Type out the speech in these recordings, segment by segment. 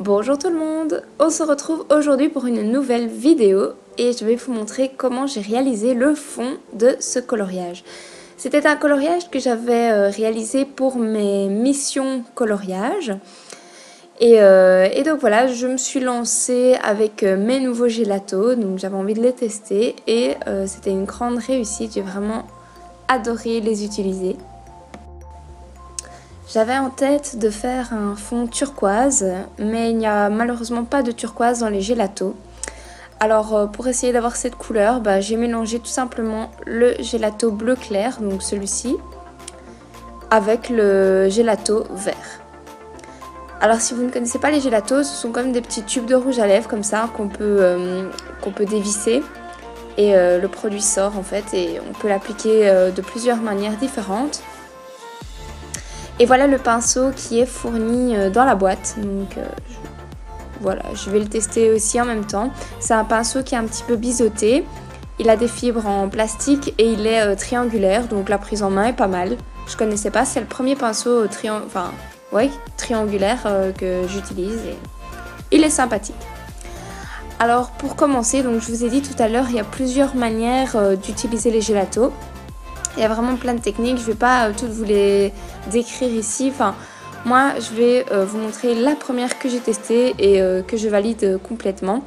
Bonjour tout le monde, on se retrouve aujourd'hui pour une nouvelle vidéo et je vais vous montrer comment j'ai réalisé le fond de ce coloriage. C'était un coloriage que j'avais réalisé pour mes missions coloriage et donc voilà, je me suis lancée avec mes nouveaux gelatos, donc j'avais envie de les tester et c'était une grande réussite, j'ai vraiment adoré les utiliser. J'avais en tête de faire un fond turquoise, mais il n'y a malheureusement pas de turquoise dans les gelatos. Alors pour essayer d'avoir cette couleur, j'ai mélangé tout simplement le gelato bleu clair, donc celui-ci, avec le gelato vert. Alors si vous ne connaissez pas les gelatos, ce sont comme des petits tubes de rouge à lèvres comme ça qu'on peut dévisser. Et le produit sort en fait et on peut l'appliquer de plusieurs manières différentes. Et voilà le pinceau qui est fourni dans la boîte, donc voilà, je vais le tester aussi en même temps. C'est un pinceau qui est un petit peu biseauté, il a des fibres en plastique et il est triangulaire, donc la prise en main est pas mal. Je connaissais pas, c'est le premier pinceau triangulaire que j'utilise et il est sympathique. Alors pour commencer, donc je vous ai dit tout à l'heure, il y a plusieurs manières d'utiliser les gelatos. Il y a vraiment plein de techniques, je ne vais pas toutes vous les décrire ici. Enfin, moi, je vais vous montrer la première que j'ai testée et que je valide complètement.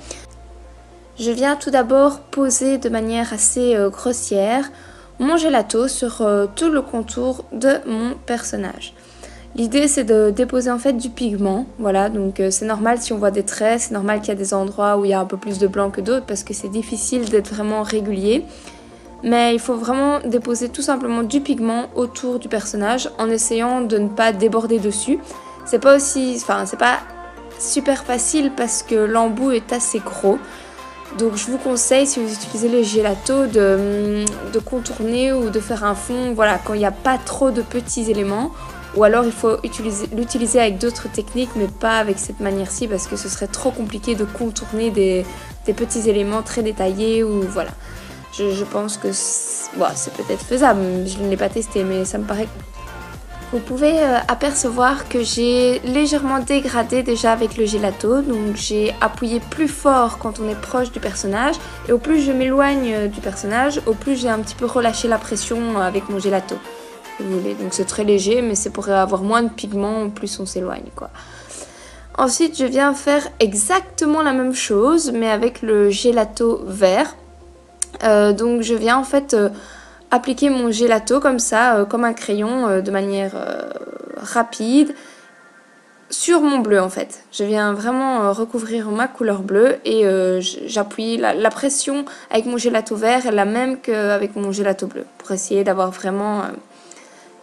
Je viens tout d'abord poser de manière assez grossière mon gelato sur tout le contour de mon personnage. L'idée, c'est de déposer en fait du pigment. Voilà, donc c'est normal si on voit des traits, c'est normal qu'il y a des endroits où il y a un peu plus de blanc que d'autres parce que c'est difficile d'être vraiment régulier. Mais il faut vraiment déposer tout simplement du pigment autour du personnage en essayant de ne pas déborder dessus. C'est pas super facile parce que l'embout est assez gros. Donc je vous conseille, si vous utilisez les gelatos, de contourner ou de faire un fond, voilà, quand il n'y a pas trop de petits éléments. Ou alors il faut l'utiliser avec d'autres techniques, mais pas avec cette manière-ci parce que ce serait trop compliqué de contourner des petits éléments très détaillés ou voilà. Je pense que c'est peut-être faisable, je ne l'ai pas testé, mais ça me paraît. Vous pouvez apercevoir que j'ai légèrement dégradé déjà avec le gelato, donc j'ai appuyé plus fort quand on est proche du personnage, et au plus je m'éloigne du personnage, au plus j'ai un petit peu relâché la pression avec mon gelato. Si vous voulez. Donc c'est très léger, mais c'est pour avoir moins de pigment, au plus on s'éloigne, quoi. Ensuite, je viens faire exactement la même chose, mais avec le gelato vert. Donc je viens en fait appliquer mon gelato comme ça, comme un crayon, de manière rapide sur mon bleu en fait. Je viens vraiment recouvrir ma couleur bleue et j'appuie la pression avec mon gelato vert est la même qu'avec mon gelato bleu pour essayer d'avoir vraiment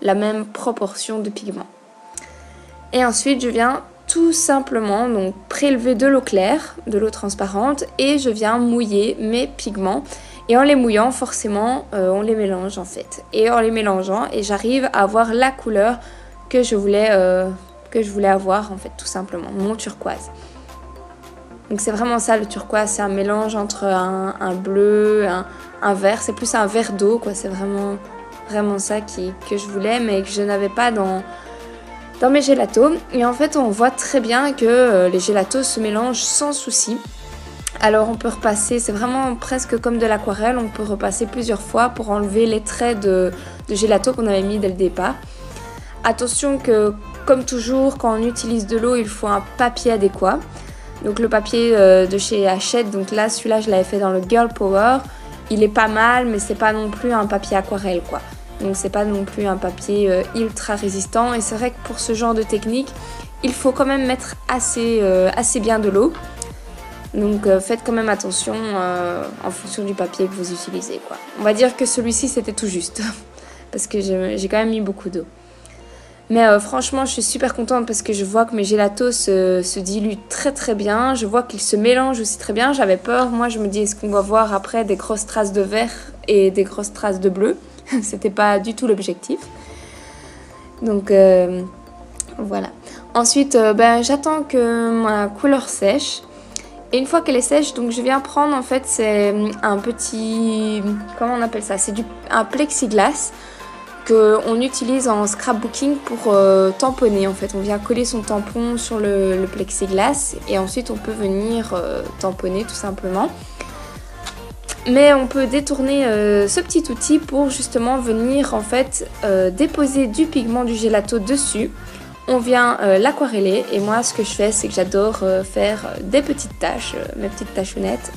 la même proportion de pigment. Et ensuite je viens tout simplement donc prélever de l'eau claire, de l'eau transparente et je viens mouiller mes pigments. Et en les mouillant, forcément, on les mélange en fait. Et en les mélangeant, et j'arrive à avoir la couleur que je voulais avoir en fait, tout simplement, mon turquoise. Donc c'est vraiment ça le turquoise, c'est un mélange entre un bleu, un vert, c'est plus un vert d'eau quoi. C'est vraiment ça que je voulais, mais que je n'avais pas dans mes gelatos. Et en fait, on voit très bien que les gelatos se mélangent sans souci. Alors on peut repasser, c'est vraiment presque comme de l'aquarelle, on peut repasser plusieurs fois pour enlever les traits de gelato qu'on avait mis dès le départ. Attention que, comme toujours, quand on utilise de l'eau, il faut un papier adéquat. Donc le papier de chez Hachette, donc là, celui-là, je l'avais fait dans le Girl Power. Il est pas mal, mais c'est pas non plus un papier aquarelle, quoi. Donc c'est pas non plus un papier ultra résistant. Et c'est vrai que pour ce genre de technique, il faut quand même mettre assez bien de l'eau. Donc faites quand même attention en fonction du papier que vous utilisez, quoi. On va dire que celui-ci c'était tout juste parce que j'ai quand même mis beaucoup d'eau. Mais franchement je suis super contente parce que je vois que mes gelatos se diluent très très bien. Je vois qu'ils se mélangent aussi très bien. J'avais peur, moi je me dis est-ce qu'on va voir après des grosses traces de vert et des grosses traces de bleu. C'était pas du tout l'objectif. Donc voilà. Ensuite j'attends que ma couleur sèche. Et une fois qu'elle est sèche, donc je viens prendre en fait c'est un petit, comment on appelle ça, c'est un plexiglas qu'on utilise en scrapbooking pour tamponner en fait. On vient coller son tampon sur le plexiglas et ensuite on peut venir tamponner tout simplement. Mais on peut détourner ce petit outil pour justement venir en fait déposer du pigment du gelato dessus. On vient l'aquareller et moi ce que je fais c'est que j'adore faire des petites taches, mes petites tachonnettes.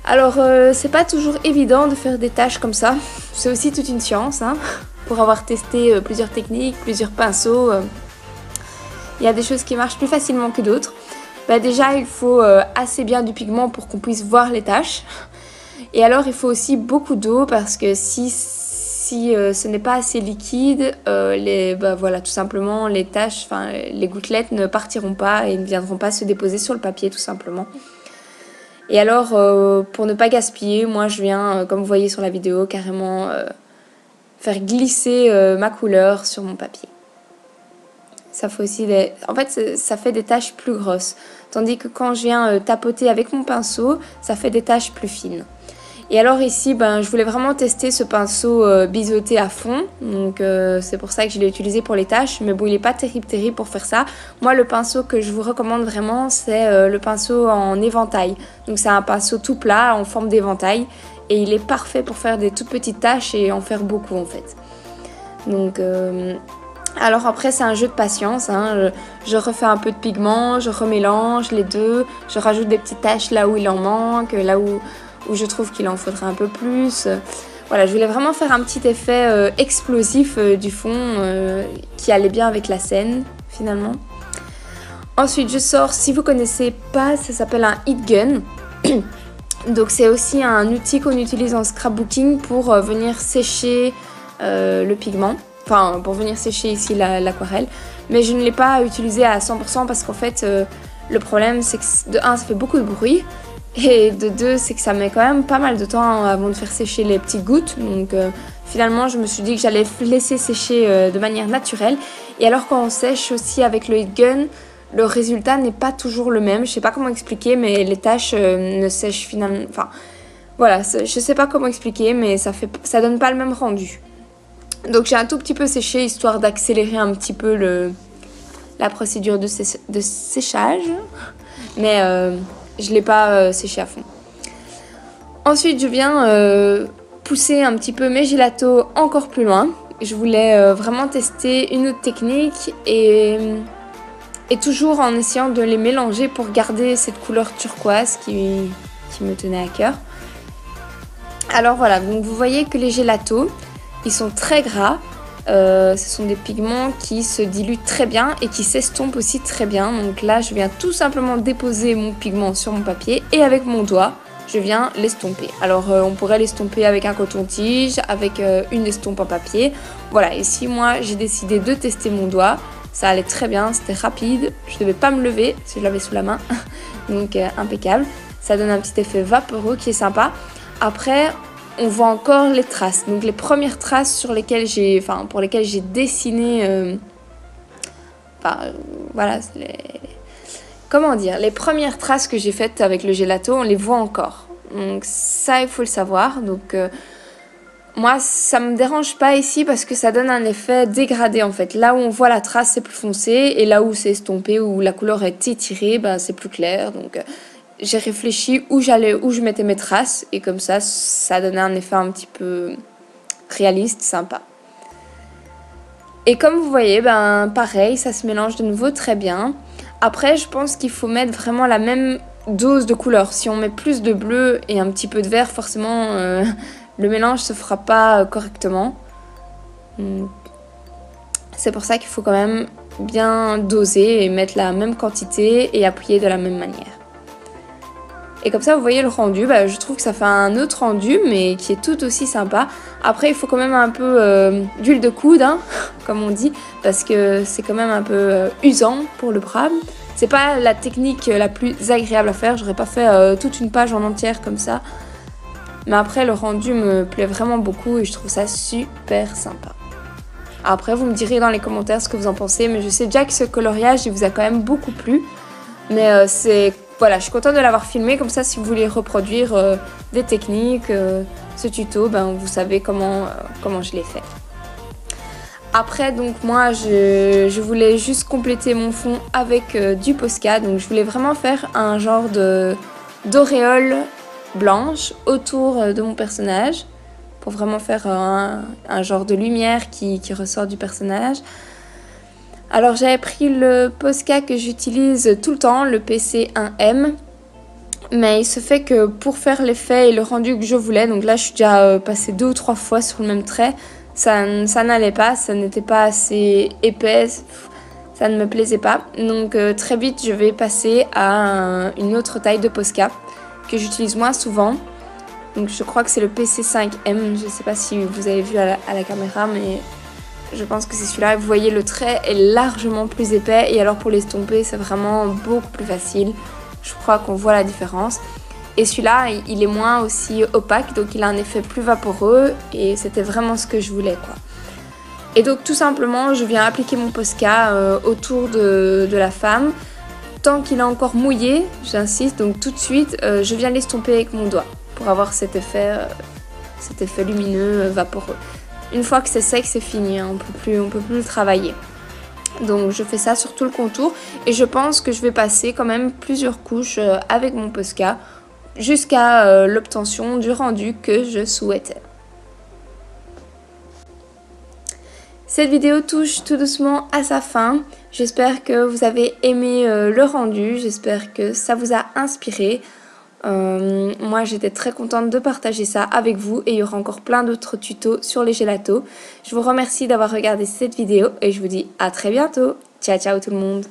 Alors c'est pas toujours évident de faire des taches comme ça, c'est aussi toute une science hein. Pour avoir testé plusieurs techniques, plusieurs pinceaux, il y a des choses qui marchent plus facilement que d'autres. Bah déjà il faut assez bien du pigment pour qu'on puisse voir les taches. Et alors il faut aussi beaucoup d'eau parce que si ce n'est pas assez liquide, voilà, tout simplement les taches, les gouttelettes ne partiront pas et ne viendront pas se déposer sur le papier tout simplement. Et alors, pour ne pas gaspiller, moi je viens, comme vous voyez sur la vidéo, carrément faire glisser ma couleur sur mon papier. Ça fait aussi En fait, ça fait des taches plus grosses. Tandis que quand je viens tapoter avec mon pinceau, ça fait des taches plus fines. Et alors ici, je voulais vraiment tester ce pinceau biseauté à fond. Donc c'est pour ça que je l'ai utilisé pour les taches. Mais bon, il n'est pas terrible pour faire ça. Moi, le pinceau que je vous recommande vraiment, c'est le pinceau en éventail. Donc c'est un pinceau tout plat en forme d'éventail. Et il est parfait pour faire des toutes petites taches et en faire beaucoup en fait. Donc... Alors après c'est un jeu de patience, hein. Je refais un peu de pigment, je remélange les deux, je rajoute des petites taches là où il en manque, là où je trouve qu'il en faudrait un peu plus. Voilà, je voulais vraiment faire un petit effet explosif du fond qui allait bien avec la scène finalement. Ensuite je sors, si vous connaissez pas, ça s'appelle un heat gun. Donc c'est aussi un outil qu'on utilise en scrapbooking pour venir sécher le pigment. Enfin, pour venir sécher ici l'aquarelle. Mais je ne l'ai pas utilisé à 100% parce qu'en fait, le problème c'est que de 1, ça fait beaucoup de bruit. Et de 2, c'est que ça met quand même pas mal de temps avant de faire sécher les petites gouttes. Donc finalement, je me suis dit que j'allais laisser sécher de manière naturelle. Et alors quand on sèche aussi avec le heat gun, le résultat n'est pas toujours le même. Je sais pas comment expliquer, mais les taches ne sèchent finalement... Enfin, voilà, je sais pas comment expliquer, mais ça donne pas le même rendu. Donc j'ai un tout petit peu séché histoire d'accélérer un petit peu la procédure de séchage. Mais je ne l'ai pas séché à fond. Ensuite je viens pousser un petit peu mes gelatos encore plus loin. Je voulais vraiment tester une autre technique et toujours en essayant de les mélanger pour garder cette couleur turquoise qui me tenait à cœur. Alors voilà, donc vous voyez que les gelatos, ils sont très gras, ce sont des pigments qui se diluent très bien et qui s'estompent aussi très bien. Donc là, je viens tout simplement déposer mon pigment sur mon papier et avec mon doigt, je viens l'estomper. Alors on pourrait l'estomper avec un coton-tige, avec une estompe en papier. Voilà, ici moi j'ai décidé de tester mon doigt. Ça allait très bien, c'était rapide, je ne devais pas me lever si je l'avais sous la main. Donc impeccable, ça donne un petit effet vaporeux qui est sympa. Après... on voit encore les traces, donc les premières traces pour lesquelles j'ai dessiné, voilà, comment dire, les premières traces que j'ai faites avec le gelato, on les voit encore. Donc ça, il faut le savoir. Donc moi, ça me dérange pas ici parce que ça donne un effet dégradé en fait. Là où on voit la trace, c'est plus foncé, et là où c'est estompé, où la couleur est étirée, c'est plus clair. Donc j'ai réfléchi où je mettais mes traces et comme ça donnait un effet un petit peu réaliste, sympa. Et comme vous voyez, pareil, ça se mélange de nouveau très bien. Après, je pense qu'il faut mettre vraiment la même dose de couleur. Si on met plus de bleu et un petit peu de vert, forcément, le mélange se fera pas correctement. C'est pour ça qu'il faut quand même bien doser et mettre la même quantité et appuyer de la même manière. Et comme ça, vous voyez le rendu, je trouve que ça fait un autre rendu, mais qui est tout aussi sympa. Après, il faut quand même un peu d'huile de coude, hein, comme on dit, parce que c'est quand même un peu usant pour le bras. C'est pas la technique la plus agréable à faire, j'aurais pas fait toute une page en entière comme ça. Mais après, le rendu me plaît vraiment beaucoup et je trouve ça super sympa. Après, vous me direz dans les commentaires ce que vous en pensez, mais je sais déjà que ce coloriage, il vous a quand même beaucoup plu. Mais voilà, je suis contente de l'avoir filmé, comme ça si vous voulez reproduire des techniques, ce tuto, ben, vous savez comment je l'ai fait. Après, donc moi, je voulais juste compléter mon fond avec du Posca. Donc je voulais vraiment faire un genre d'auréole blanche autour de mon personnage. Pour vraiment faire un genre de lumière qui ressort du personnage. Alors j'avais pris le Posca que j'utilise tout le temps, le PC1M. Mais il se fait que pour faire l'effet et le rendu que je voulais, donc là je suis déjà passée 2 ou 3 fois sur le même trait, ça n'allait pas, ça n'était pas assez épais, ça ne me plaisait pas. Donc très vite je vais passer à une autre taille de Posca que j'utilise moins souvent. Donc je crois que c'est le PC5M, je ne sais pas si vous avez vu à la caméra, mais je pense que c'est celui-là. Vous voyez, le trait est largement plus épais et alors pour l'estomper c'est vraiment beaucoup plus facile. Je crois qu'on voit la différence. Et celui-là, il est moins aussi opaque, donc il a un effet plus vaporeux et c'était vraiment ce que je voulais, quoi. Et donc tout simplement, je viens appliquer mon Posca autour de la femme. Tant qu'il est encore mouillé, j'insiste, donc tout de suite, je viens l'estomper avec mon doigt pour avoir cet effet lumineux, vaporeux. Une fois que c'est sec, c'est fini, hein, on peut plus le travailler. Donc je fais ça sur tout le contour et je pense que je vais passer quand même plusieurs couches avec mon Posca jusqu'à l'obtention du rendu que je souhaitais. Cette vidéo touche tout doucement à sa fin. J'espère que vous avez aimé le rendu, j'espère que ça vous a inspiré. Moi j'étais très contente de partager ça avec vous et il y aura encore plein d'autres tutos sur les gélatos. Je vous remercie d'avoir regardé cette vidéo et je vous dis à très bientôt. Ciao ciao tout le monde.